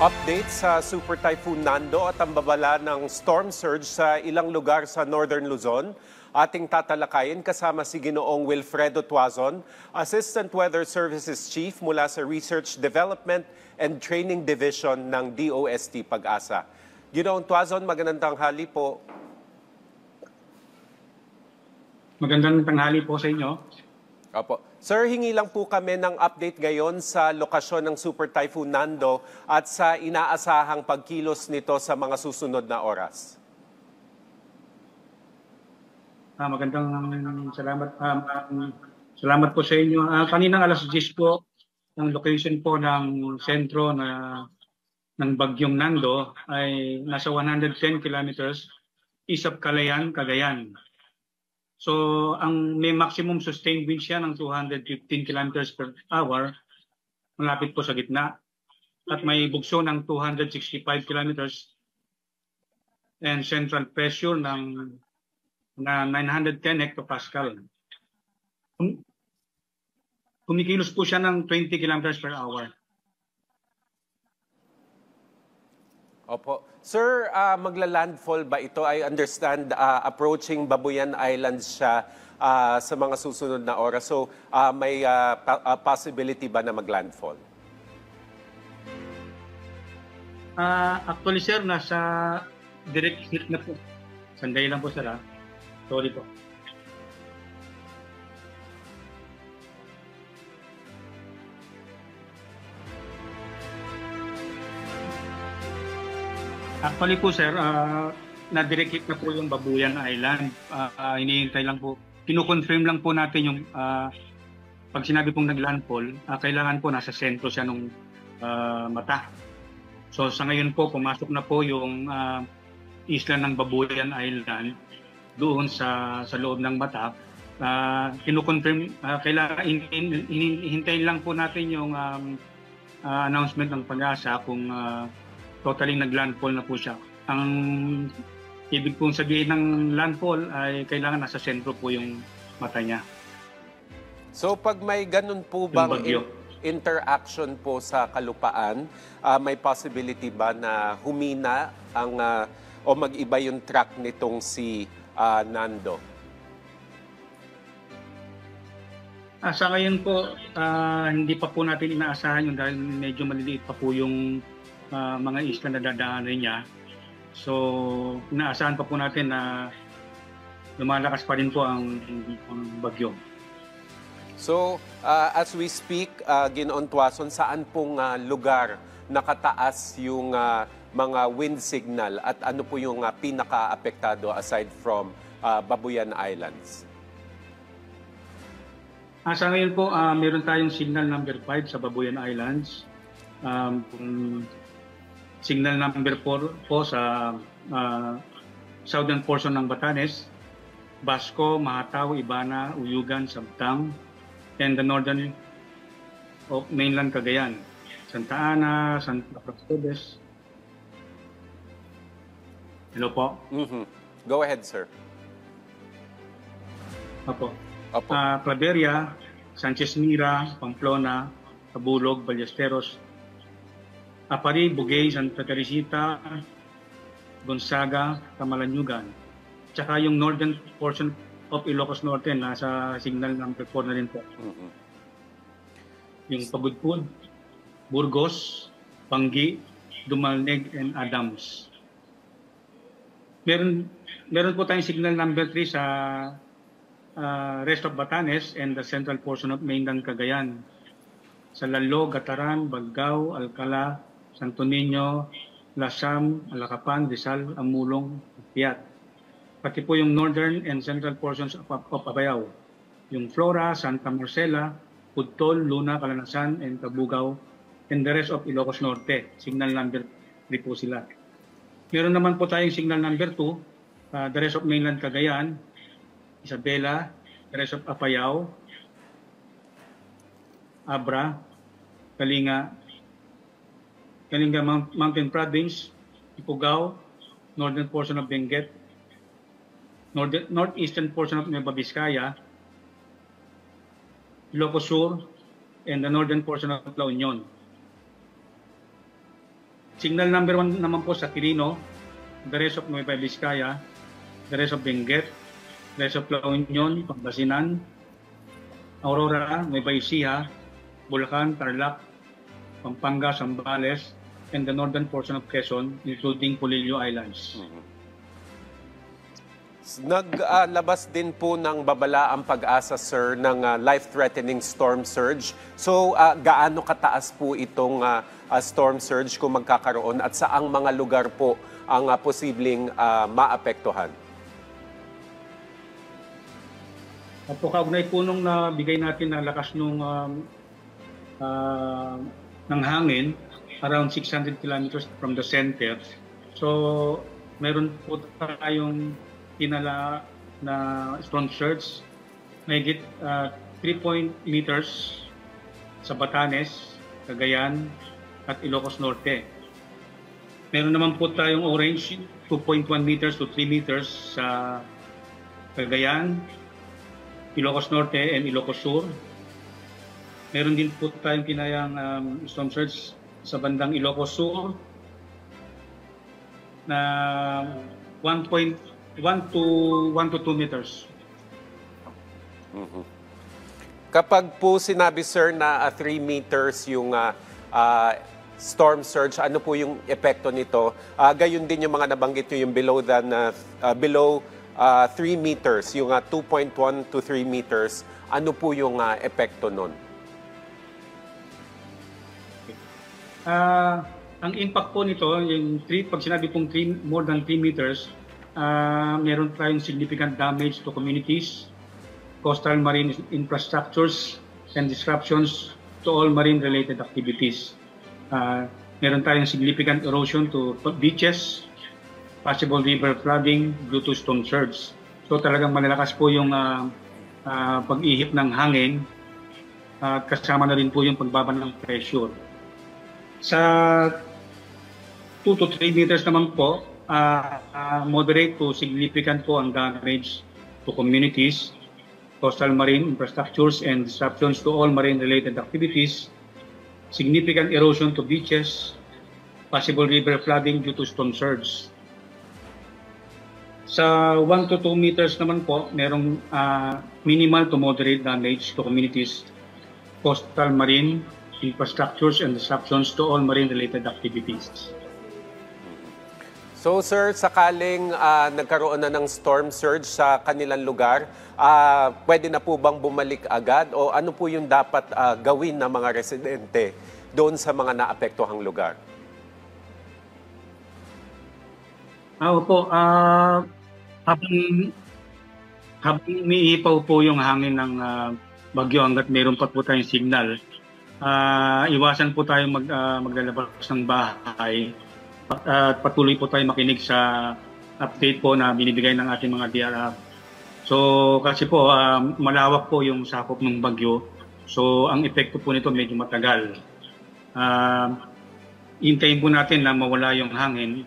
Update sa Super Typhoon Nando at ang babala ng storm surge sa ilang lugar sa Northern Luzon. Ating tatalakayin kasama si Ginoong Wilfredo Tuazon, Assistant Weather Services Chief mula sa Research Development and Training Division ng DOST Pag-asa. Ginoong Tuazon, magandang tanghali po. Magandang tanghali po sa inyo. Opo. Sir, hingi lang po kami ng update ngayon sa lokasyon ng Super Typhoon Nando at sa inaasahang pagkilos nito sa mga susunod na oras. Magandang salamat. Salamat po sa inyo. Kaninang alas 10 po, ang location po ng sentro ng bagyong Nando ay nasa 110 kilometers east of Calayan, Cagayan. So, ang may maximum sustained wind siya ng 215 kilometers per hour, malapit po sa gitna. At may bugso ng 265 kilometers and central pressure ng 910 hectopascal. Kumikilos po siya ng 20 kilometers per hour. Opo. Sir, magla-landfall ba ito? I understand approaching Babuyan Islands siya sa mga susunod na oras. So, may possibility ba na mag-landfall? Actually, sir, nasa direct hit na po. Sandali lang po, sir. Sorry po. Actually po, sir, na-direct hit na po yung Babuyan Island. Hinihintay lang po. Kino-confirm lang po natin yung pag sinabi pong nag-landfall, kailangan po nasa sentro siya ng mata. So sa ngayon po, pumasok na po yung isla ng Babuyan Island doon sa loob ng mata. Kino-confirm, kailangan hinihintay lang po natin yung announcement ng Pag-asa kung totally nag-landfall na po siya. Ang ibig pong sabihin ng landfall ay kailangan nasa sentro po yung mata niya. So pag may ganun po bang interaction po sa kalupaan, may possibility ba na humina ang o mag-iba yung track nitong si Nando? Sa ngayon po, hindi pa po natin inaasahan yun dahil medyo maliliit pa po yung mga isla na dadaanan niya. So, inaasahan pa po natin na lumalakas pa rin po ang bagyo. So, as we speak, Ginoon Tuazon, saan pong lugar nakataas yung mga wind signal at ano po yung pinaka-apektado aside from Babuyan Islands? Sa ngayon po, meron tayong signal number 5 sa Babuyan Islands. Signal number 4 po sa southern portion ng Batanes, Basco, Mahatao, Ibana, Uyugan, Sabtang, and the northern of mainland Cagayan, Santa Ana, Santa Cruz. Hello po. Go ahead, sir. Opo. Claveria, Sanchez Mira, Pamplona, Tabulog, Ballesteros, Apari, Bugay, Santa Teresita, Gonzaga, Camalanyugan. Tsaka yung northern portion of Ilocos Norte, nasa signal number 4 na rin po. Yung Pagudpud, Burgos, Panggi, Dumalneg, and Adams. Meron po tayong signal number 3 sa rest of Batanes and the central portion of mainland Cagayan. Sa Lalo, Gataran, Baggao, Alcala, Santo Niño, Lasam, Alacapan, Rizal, Amulong, Piat. Pati po yung northern and central portions of Apayao. Yung Flora, Santa Marcela, Pudtol, Luna, Calanasan, and Cabugao, and the rest of Ilocos Norte. Signal number 3 po sila. Meron naman po tayong signal number 2, the rest of mainland Cagayan, Isabela, the rest of Apayao, Abra, Kalinga Mountain Province, Ifugao, northern portion of Benguet, northeastern portion of Nueva Vizcaya, Ilocos Sur, and the northern portion of La Union. Signal number 1 naman po sa Quirino, the rest of Nueva Vizcaya, the rest of Benguet, the rest of La Union, Pangasinan, Aurora, Nueva Ecija, Bulacan, Tarlac, Pampanga, Zambales, and the northern portion of Quezon, including Polillo Islands. Naglabas din po ng babala ang Pag-asa, sir, ng life-threatening storm surge. So, gaano kataas po itong storm surge kung magkakaroon at saang mga lugar po ang posibleng maapektuhan? Opo, kaugnay po nung nabigay natin na lakas ng hangin, around 600 kilometers from the center. So, meron po tayong tinala na storm surge, mahigit 3 meters sa Batanes, Cagayan, at Ilocos Norte. Meron naman po tayong orange, 2.1 meters to 3 meters sa Cagayan, Ilocos Norte, and Ilocos Sur. Meron din po tayong kinayang storm surge sa bandang Ilocos Sur na 1 to 2 meters. Kapag po sinabi, sir, na 3 meters yung storm surge, ano po yung epekto nito? Gayon din yung mga nabanggit nyo, yung below 3 meters, yung 2.1 to 3 meters, ano po yung epekto nun? Ang impact po nito, yung pag sinabi pong more than 3 meters, meron tayong significant damage to communities, coastal marine infrastructures, and disruptions to all marine-related activities. Meron tayong significant erosion to beaches, possible river flooding due to storm surge. So talagang malalakas po yung pag-ihip ng hangin, kasama na rin po yung pagbaba ng pressure. Sa 2 to 3 meters naman po, moderate to significant po ang damage to communities, coastal marine infrastructures, and disruptions to all marine-related activities, significant erosion to beaches, possible river flooding due to storm surge. Sa 1 to 2 meters naman po, merong minimal to moderate damage to communities, coastal marine infrastructures, and disruptions to all marine-related activities. So, sir, sakaling nagkaroon na ng storm surge sa kanilang lugar, pwede na po bang bumalik agad o ano po yung dapat gawin ng mga residente doon sa mga naapektuhang lugar? Opo, habang umiipaw po yung hangin ng bagyo hanggat meron pa po tayong signal, iwasan po tayong maglalabas ng bahay at patuloy po tayo makinig sa update po na binibigay ng ating mga DRF. So kasi po malawak po yung sakop ng bagyo. So ang epekto po nito medyo matagal. Hintayin po natin na mawala yung hangin,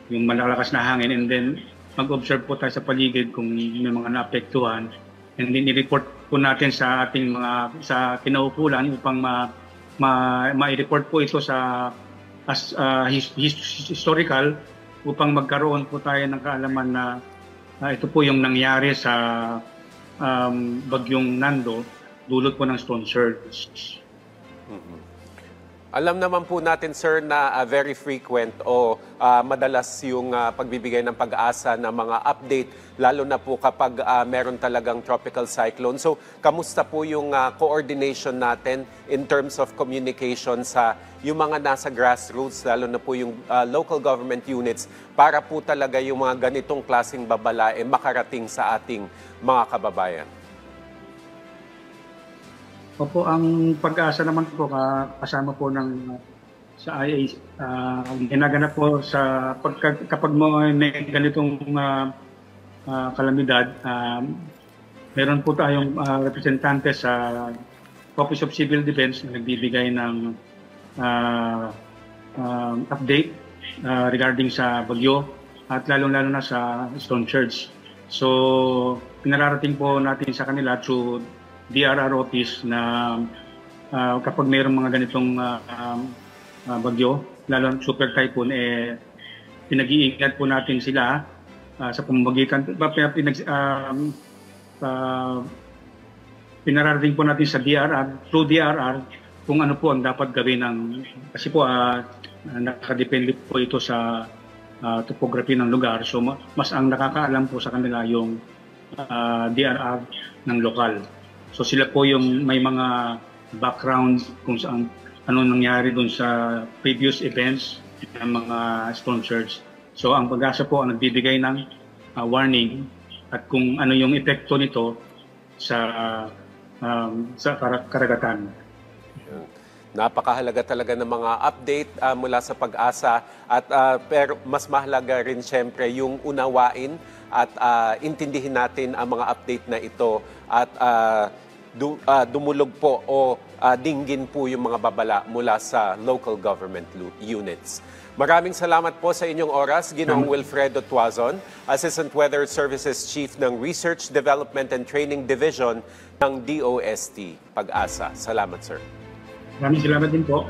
yung malalakas na hangin, and then mag-observe po tayo sa paligid kung may mga naapektuhan, and then i-report po natin sa ating sa kinaukulan upang ma-report po ito sa historical upang magkaroon po tayo ng kaalaman na ito po yung nangyari sa bagyong Nando, dulot po ng storm surge. Alam naman po natin, sir, na very frequent o madalas yung pagbibigay ng Pag-asa ng mga update, lalo na po kapag meron talagang tropical cyclone. So, kamusta po yung coordination natin in terms of communication sa yung mga nasa grassroots, lalo na po yung local government units, para po talaga yung mga ganitong klaseng babala makarating sa ating mga kababayan? Opo, ang Pag-asa naman po kasama po ng sa IA, ginaganap po sa kapag may ganitong kalamidad, meron po tayong representante sa Office of Civil Defense na nagbibigay ng update regarding sa bagyo at lalong-lalo na sa storm surge. So, pinararating po natin sa kanila through DRR office na kapag mayroong mga ganitong bagyo, lalo ng super typhoon, pinag-iingat po natin sila sa pamamagitan. Pinarating po natin sa DRR, through DRR, kung ano po ang dapat gawin kasi po nakadepende po ito sa topography ng lugar. So mas ang nakakaalam po sa kanila yung DRR ng lokal. So sila po yung may mga background kung saan ano nangyari doon sa previous events ng mga storm surge. So ang Pag-asa po ang nagbibigay ng warning at kung ano yung epekto nito sa karagatan. Napakahalaga talaga ng mga update mula sa Pag-asa at pero mas mahalaga rin siyempre yung unawain at intindihin natin ang mga update na ito at dumulog po o dinggin po yung mga babala mula sa local government units. Maraming salamat po sa inyong oras, Ginoong Wilfredo Tuazon, Assistant Weather Services Chief ng Research, Development and Training Division ng DOST Pag-asa. Salamat, sir. Maraming salamat din po.